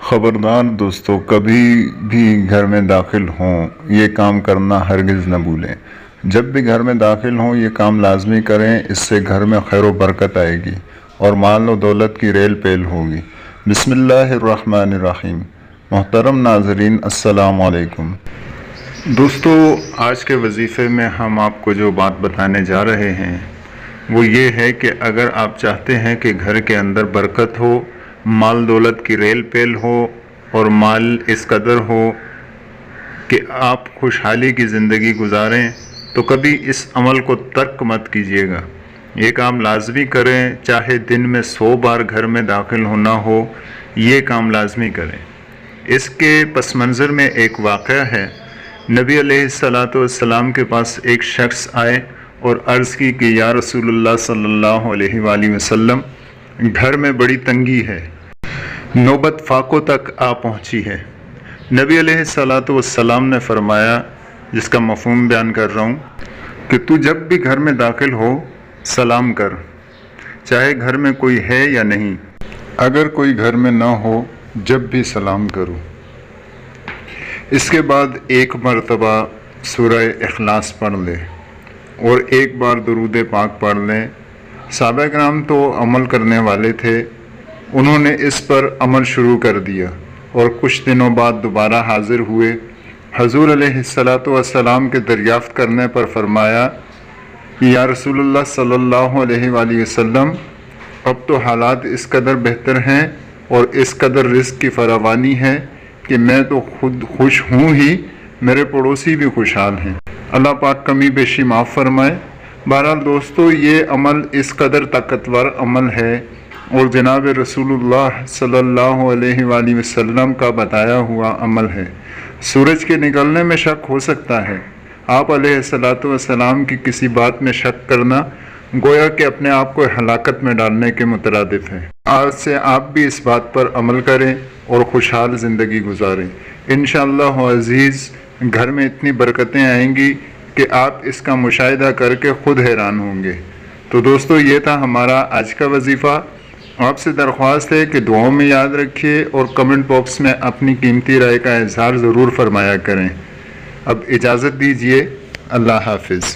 خبردار دوستو، کبھی بھی گھر میں داخل ہوں یہ کام کرنا ہرگز نہ بھولیں۔ جب بھی گھر میں داخل ہوں یہ کام لازمی کریں، اس سے گھر میں خیر و برکت آئے گی اور مال و دولت کی ریل پیل ہوگی۔ بسم اللہ الرحمن الرحیم۔ محترم ناظرین، السلام علیکم۔ دوستو، آج کے وظیفے میں ہم آپ کو جو بات بتانے جا رہے ہیں وہ یہ ہے کہ اگر آپ چاہتے ہیں کہ گھر کے اندر برکت ہو، مال دولت کی ریل پیل ہو اور مال اس قدر ہو کہ آپ خوشحالی کی زندگی گزاریں، تو کبھی اس عمل کو ترک مت کیجیے گا۔ یہ کام لازمی کریں، چاہے دن میں 100 بار گھر میں داخل ہونا ہو، یہ کام لازمی کریں۔ اس کے پس منظر میں ایک واقعہ ہے۔ نبی علیہ السلام کے پاس ایک شخص آئے اور عرض کی کہ یا رسول اللہ صلی اللہ علیہ وآلہ وسلم، گھر میں بڑی تنگی ہے، نوبت فاقوں تک آ پہنچی ہے۔ نبی علیہ السلام نے فرمایا، جس کا مفہوم بیان کر رہا ہوں، کہ تو جب بھی گھر میں داخل ہو سلام کر، چاہے گھر میں کوئی ہے یا نہیں۔ اگر کوئی گھر میں نہ ہو جب بھی سلام کرو۔ اس کے بعد ایک مرتبہ سورہ اخلاص پڑھ لے اور ایک بار درود پاک پڑھ لیں۔ صحابہ کرام تو عمل کرنے والے تھے، انہوں نے اس پر عمل شروع کر دیا اور کچھ دنوں بعد دوبارہ حاضر ہوئے۔ حضور علیہ السلام کے دریافت کرنے پر فرمایا کہ یا رسول اللہ صلی اللہ علیہ وآلہ وسلم، اب تو حالات اس قدر بہتر ہیں اور اس قدر رزق کی فراوانی ہے کہ میں تو خود خوش ہوں ہی، میرے پڑوسی بھی خوشحال ہیں۔ اللہ پاک کمی بیشی معاف فرمائے۔ بہرحال دوستو، یہ عمل اس قدر طاقتور عمل ہے اور جناب رسول اللہ صلی اللہ علیہ وآلہ وسلم کا بتایا ہوا عمل ہے۔ سورج کے نکلنے میں شک ہو سکتا ہے، آپ علیہ السلام کی کسی بات میں شک کرنا گویا کہ اپنے آپ کو ہلاکت میں ڈالنے کے مترادف ہے۔ آج سے آپ بھی اس بات پر عمل کریں اور خوشحال زندگی گزاریں۔ انشاءاللہ عزیز، گھر میں اتنی برکتیں آئیں گی کہ آپ اس کا مشاہدہ کر کے خود حیران ہوں گے۔ تو دوستو، یہ تھا ہمارا آج کا وظیفہ۔ آپ سے درخواست ہے کہ دعاؤں میں یاد رکھیے اور کمنٹ باکس میں اپنی قیمتی رائے کا اظہار ضرور فرمایا کریں۔ اب اجازت دیجیے، اللہ حافظ۔